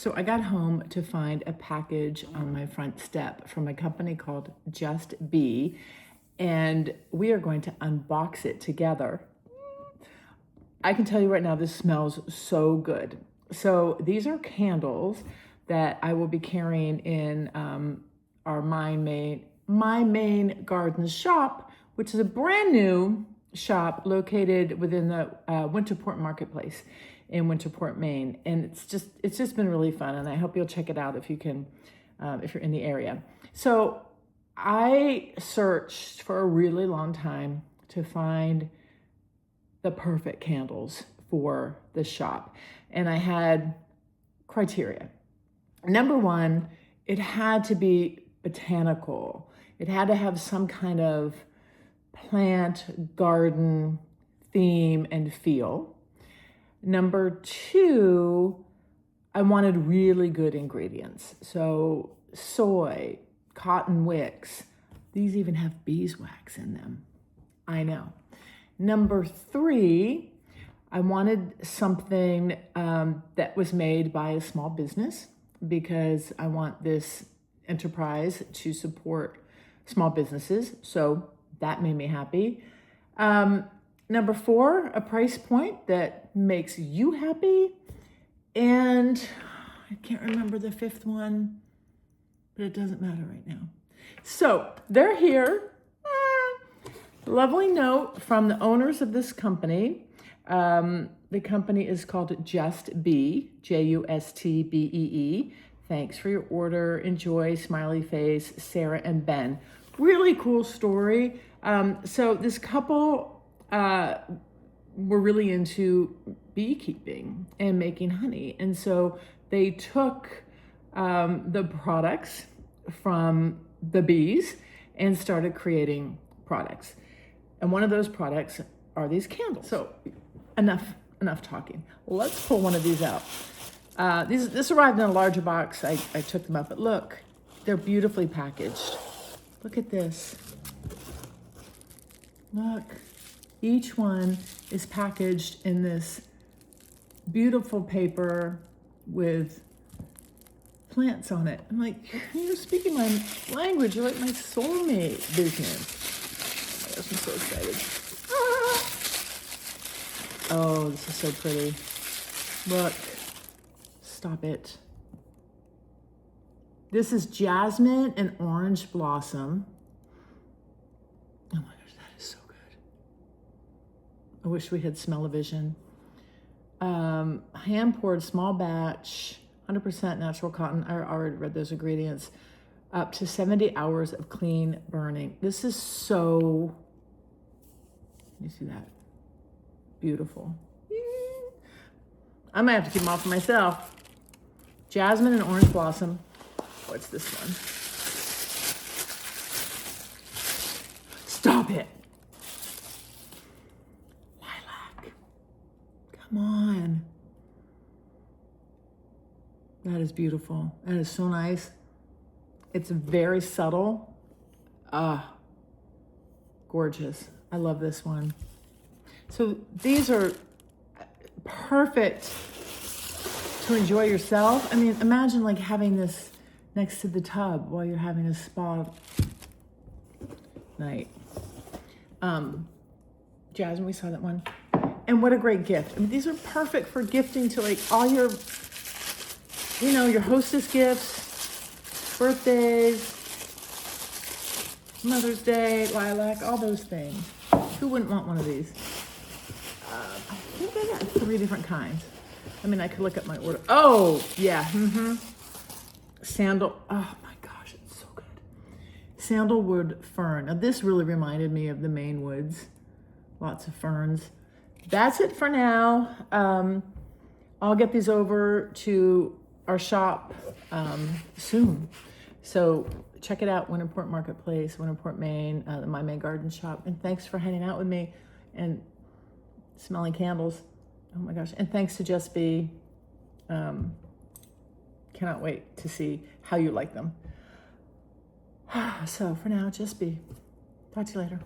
So I got home to find a package on my front step from a company called Just Be, and we are going to unbox it together. I can tell you right now, this smells so good. So these are candles that I will be carrying in our My Maine Gardens shop, which is a brand new shop located within the Winterport marketplace in Winterport, Maine. And it's just been really fun, and I hope you'll check it out if you can, if you're in the area. So I searched for a really long time to find the perfect candles for the shop. And I had criteria. Number one, it had to be botanical. It had to have some kind of plant, garden theme and feel. Number two, I wanted really good ingredients. So soy, cotton wicks. These even have beeswax in them. I know. Number three, I wanted something that was made by a small business, because I want this enterprise to support small businesses. So that made me happy. Number four, a price point that makes you happy. And I can't remember the fifth one, but it doesn't matter right now. So they're here. Lovely note from the owners of this company. The company is called Just Be, Justbee. Thanks for your order. Enjoy, smiley face, Sarah and Ben. Really cool story. So this couple were really into beekeeping and making honey. And so they took the products from the bees and started creating products. And one of those products are these candles. So enough talking. Let's pull one of these out. This arrived in a larger box. I took them up, but look, they're beautifully packaged. Look at this. Look, each one is packaged in this beautiful paper with plants on it. I'm like, you're speaking my language. You're like my soulmate business. Oh, I'm so excited. Oh, this is so pretty. Look, stop it. This is jasmine and orange blossom. Oh my gosh, that is so good. I wish we had smell-o-vision. Hand-poured small batch, 100% natural cotton. I already read those ingredients. Up to 70 hours of clean burning. This is so, you see that? Beautiful. I might have to keep them all for myself. Jasmine and orange blossom. What's this one? Stop it. Lilac. Come on. That is beautiful. That is so nice. It's very subtle. Gorgeous. I love this one. So these are perfect to enjoy yourself. I mean, imagine like having this next to the tub while you're having a spa night. Jasmine, we saw that one. And what a great gift. I mean, these are perfect for gifting to like all your, you know, your hostess gifts, birthdays, Mother's Day, lilac, all those things. Who wouldn't want one of these? I think I got 3 different kinds. I mean, I could look up my order. Oh, yeah. Sandal. Oh my gosh, it's so good. Sandalwood fern. Now this really reminded me of the Maine woods. Lots of ferns. That's it for now. I'll get these over to our shop soon. So check it out, Winterport Marketplace, Winterport, Maine, the My Maine Gardens shop. And thanks for hanging out with me and smelling candles. Oh my gosh. And thanks to Just Be. Cannot wait to see how you like them. So for now, Just Be. Talk to you later.